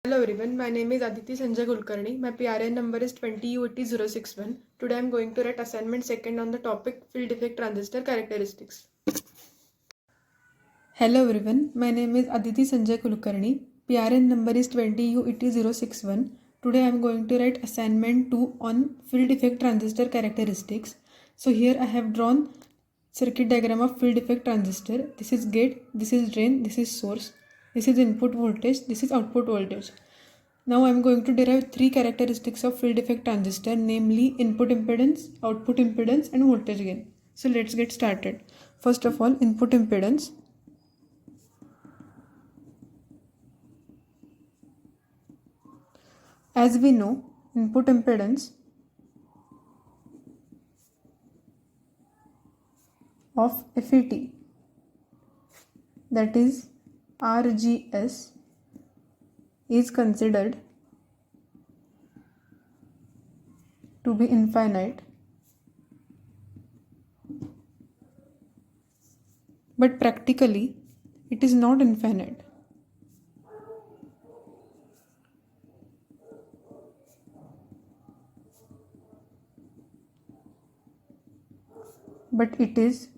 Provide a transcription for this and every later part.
Hello everyone, my name is Aditi Sanjay Kulkarni. My PRN number is 20UT061. Today I am going to write assignment second on the topic field effect transistor characteristics. Hello everyone, my name is Aditi Sanjay Kulkarni. PRN number is 20UT061. Today I am going to write assignment 2 on field effect transistor characteristics. So here I have drawn circuit diagram of field effect transistor. This is gate, this is drain, this is source, this is input voltage, this is output voltage. Now I am going to derive three characteristics of field effect transistor, namely input impedance, output impedance and voltage gain. So let's get started. First of all, input impedance. As we know, input impedance of FET, that is RGS, is considered to be infinite, but practically it is not infinite. But it is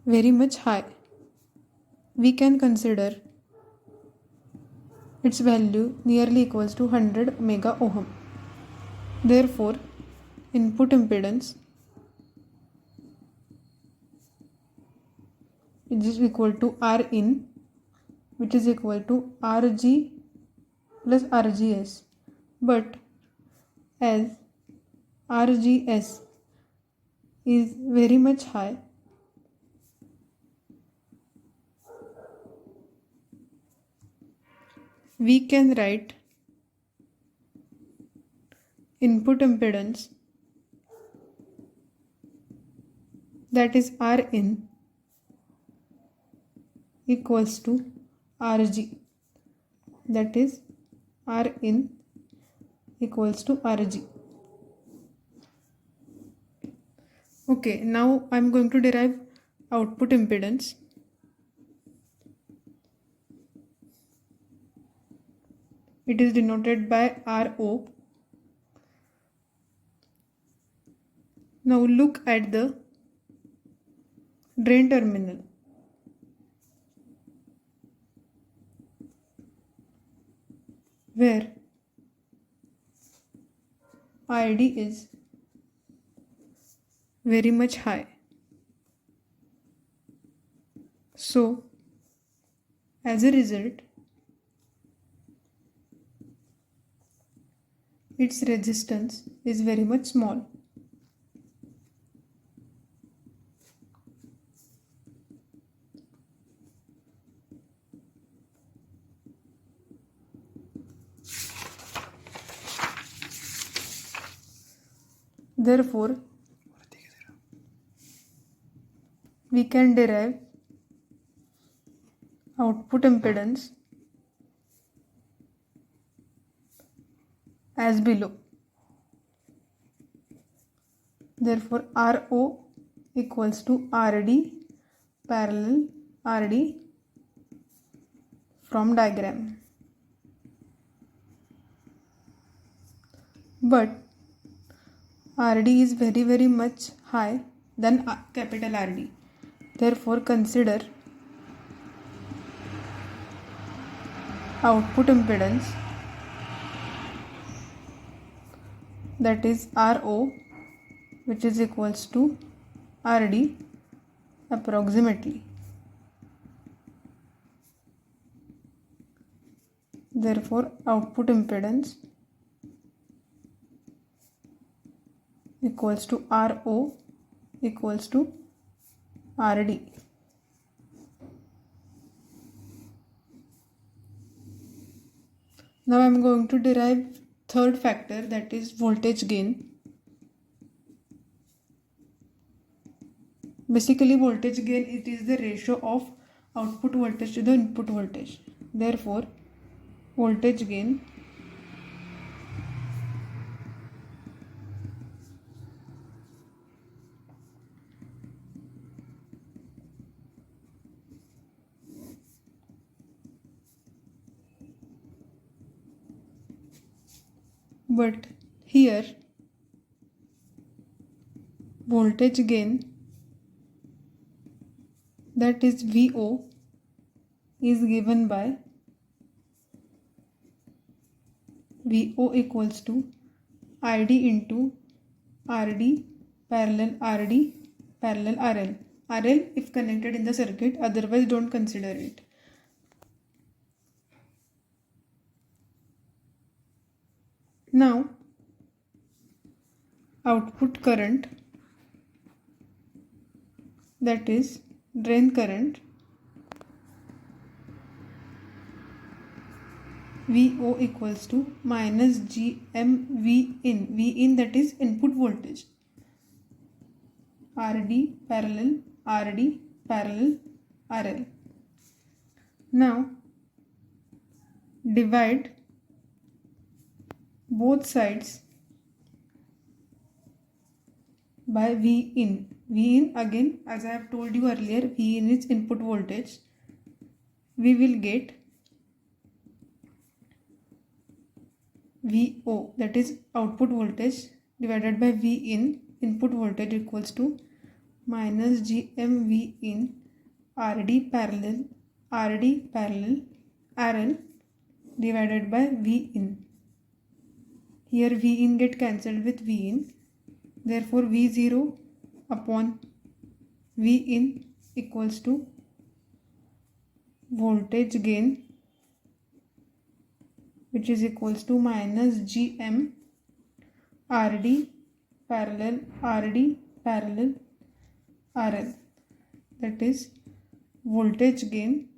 very much high. We can consider its value nearly equals to 100 mega ohm. Therefore, input impedance is equal to Rin, which is equal to Rg plus Rgs. But as Rgs is very much high, we can write input impedance, that is Rin, equals to Rg, that is Rin equals to Rg. Okay, now I am going to derive output impedance. It is denoted by Ro. Now look at the drain terminal. Where ID is very much high. So, as a result, its resistance is very much small. Therefore, we can derive output impedance as below. Therefore, Ro equals to Rd parallel Rd from diagram. But Rd is very much high than capital Rd. Therefore, consider output impedance, that is Ro, which is equals to Rd approximately. Therefore, output impedance equals to Ro equals to Rd. Now I am going to derive third factor, that is voltage gain. Basically, voltage gain, it is the ratio of output voltage to the input voltage. Therefore, voltage gain but here voltage gain, that is VO, is given by VO equals to ID into RD parallel RD parallel RL. RL if connected in the circuit, otherwise don't consider it. Now output current, that is drain current, VO equals to minus GM V in. V in, that is input voltage. RD parallel RD parallel RL. Now divide both sides by V in. V in, again as I have told you earlier, V in is input voltage. We will get VO, that is output voltage, divided by V in, input voltage, equals to minus GM V in RD parallel RL divided by V in. Here V in get cancelled with V in. Therefore V0 upon V in equals to voltage gain, which is equals to minus GM RD parallel RL, that is voltage gain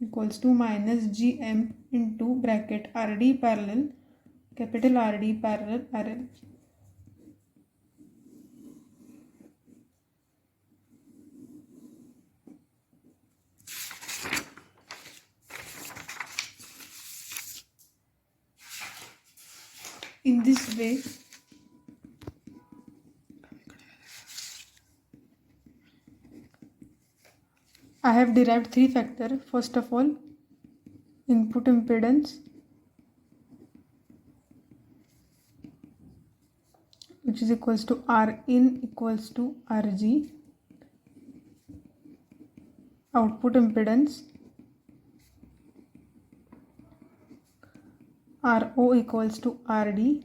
equals to minus GM into bracket RD parallel capital RD parallel RL. In this way, I have derived three factors. First of all, input impedance, which is equals to Rin equals to Rg, output impedance Ro equals to Rd,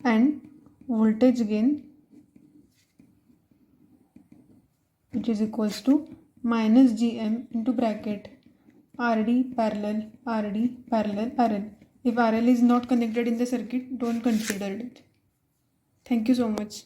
and voltage gain, which is equals to minus Gm into bracket RD parallel RL. If RL is not connected in the circuit, don't consider it. Thank you so much.